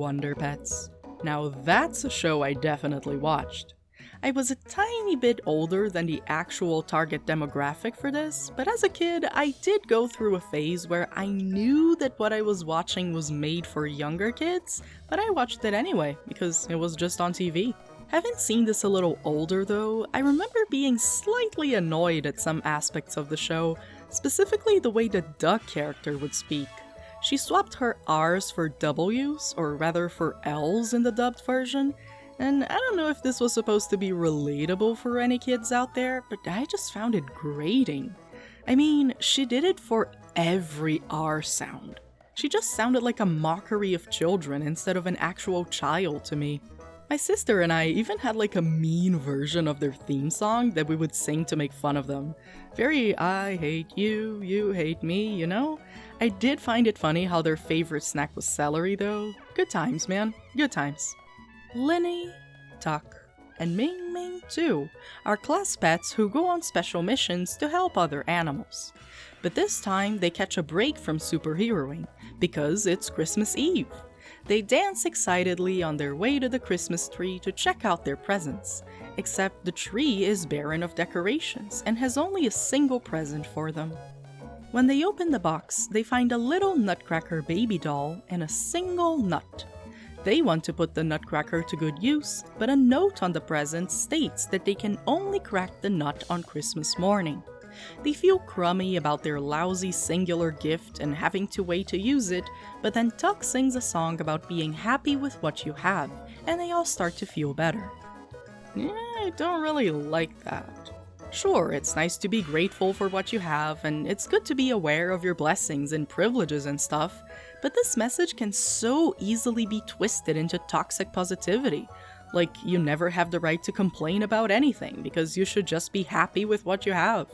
Wonder Pets. Now that's a show I definitely watched. I was a tiny bit older than the actual target demographic for this, but as a kid, I did go through a phase where I knew that what I was watching was made for younger kids, but I watched it anyway, because it was just on TV. Having seen this a little older though, I remember being slightly annoyed at some aspects of the show, specifically the way the duck character would speak. She swapped her R's for W's, or rather for L's in the dubbed version, and I don't know if this was supposed to be relatable for any kids out there, but I just found it grating. I mean, she did it for every R sound. She just sounded like a mockery of children instead of an actual child to me. My sister and I even had like a mean version of their theme song that we would sing to make fun of them. Very I hate you, you hate me, you know? I did find it funny how their favorite snack was celery though. Good times, man. Good times. Linny, Tuck, and Ming Ming too are class pets who go on special missions to help other animals. But this time they catch a break from superheroing because it's Christmas Eve. They dance excitedly on their way to the Christmas tree to check out their presents, except the tree is barren of decorations and has only a single present for them. When they open the box, they find a little Nutcracker baby doll and a single nut. They want to put the Nutcracker to good use, but a note on the present states that they can only crack the nut on Christmas morning. They feel crummy about their lousy singular gift and having to wait to use it, but then Tuck sings a song about being happy with what you have, and they all start to feel better. I don't really like that. Sure, it's nice to be grateful for what you have, and it's good to be aware of your blessings and privileges and stuff, but this message can so easily be twisted into toxic positivity. Like, you never have the right to complain about anything because you should just be happy with what you have.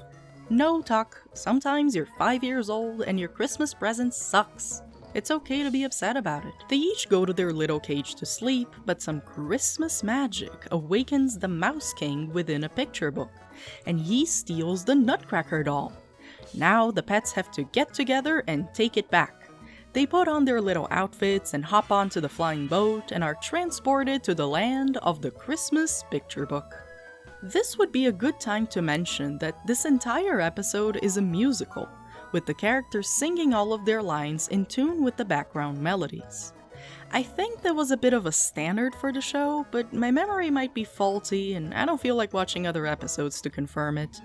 No, Tuck, sometimes you're 5 years old and your Christmas present sucks. It's okay to be upset about it. They each go to their little cage to sleep, but some Christmas magic awakens the Mouse King within a picture book, and he steals the Nutcracker doll. Now the pets have to get together and take it back. They put on their little outfits and hop onto the flying boat and are transported to the land of the Christmas picture book. This would be a good time to mention that this entire episode is a musical, with the characters singing all of their lines in tune with the background melodies. I think that was a bit of a standard for the show, but my memory might be faulty and I don't feel like watching other episodes to confirm it.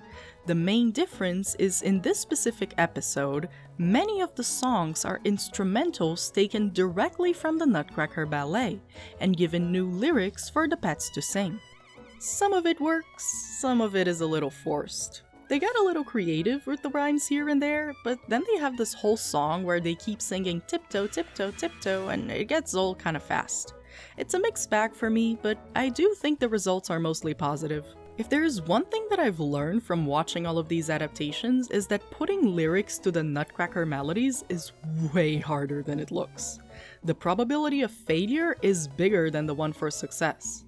The main difference is in this specific episode, many of the songs are instrumentals taken directly from the Nutcracker ballet and given new lyrics for the pets to sing. Some of it works, some of it is a little forced. They got a little creative with the rhymes here and there, but then they have this whole song where they keep singing tiptoe, tiptoe, tiptoe, and it gets old kind of fast. It's a mixed bag for me, but I do think the results are mostly positive. If there is one thing that I've learned from watching all of these adaptations is that putting lyrics to the Nutcracker melodies is way harder than it looks. The probability of failure is bigger than the one for success.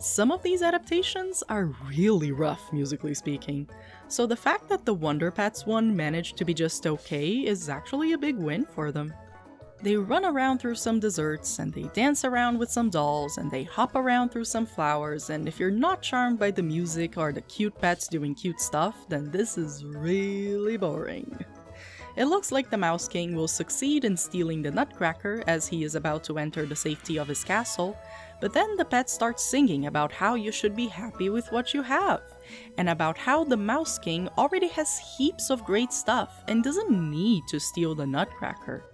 Some of these adaptations are really rough, musically speaking, so the fact that the Wonder Pets one managed to be just okay is actually a big win for them. They run around through some desserts, and they dance around with some dolls, and they hop around through some flowers, and if you're not charmed by the music or the cute pets doing cute stuff, then this is really boring. It looks like the Mouse King will succeed in stealing the Nutcracker as he is about to enter the safety of his castle, but then the pets start singing about how you should be happy with what you have, and about how the Mouse King already has heaps of great stuff and doesn't need to steal the Nutcracker.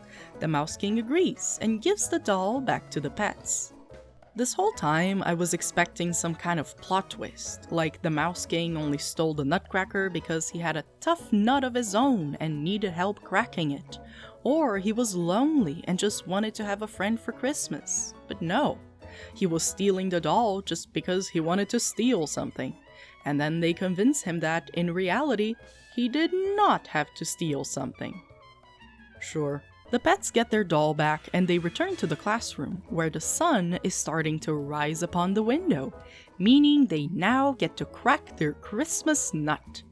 The Mouse King agrees and gives the doll back to the pets. This whole time, I was expecting some kind of plot twist, like the Mouse King only stole the Nutcracker because he had a tough nut of his own and needed help cracking it, or he was lonely and just wanted to have a friend for Christmas. But no, he was stealing the doll just because he wanted to steal something, and then they convince him that, in reality, he did not have to steal something. Sure. The pets get their doll back and they return to the classroom, where the sun is starting to rise upon the window, meaning they now get to crack their Christmas nut.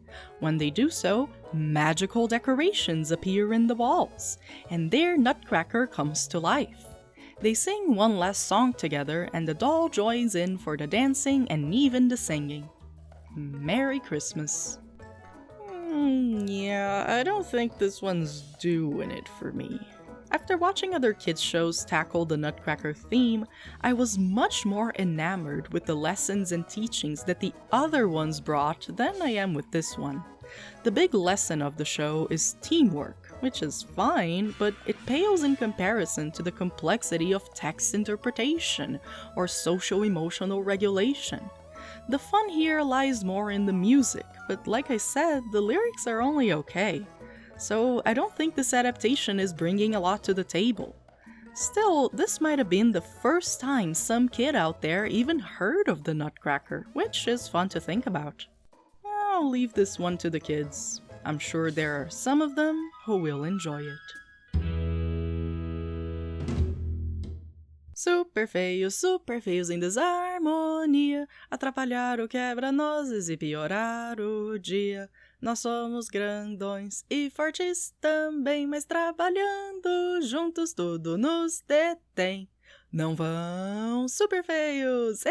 When they do so, magical decorations appear in the walls, and their Nutcracker comes to life. They sing one last song together and the doll joins in for the dancing and even the singing. Merry Christmas. Yeah, I don't think this one's doing it for me. After watching other kids' shows tackle the Nutcracker theme, I was much more enamored with the lessons and teachings that the other ones brought than I am with this one. The big lesson of the show is teamwork, which is fine, but it pales in comparison to the complexity of text interpretation or socio-emotional regulation. The fun here lies more in the music, but like I said, the lyrics are only okay. So I don't think this adaptation is bringing a lot to the table. Still, this might have been the first time some kid out there even heard of the Nutcracker, which is fun to think about. I'll leave this one to the kids. I'm sure there are some of them who will enjoy it. Super feios em desarmonia, atrapalhar o quebra-nozes e piorar o dia. Nós somos grandões e fortes também, mas trabalhando juntos tudo nos detém. Não vão, super feios!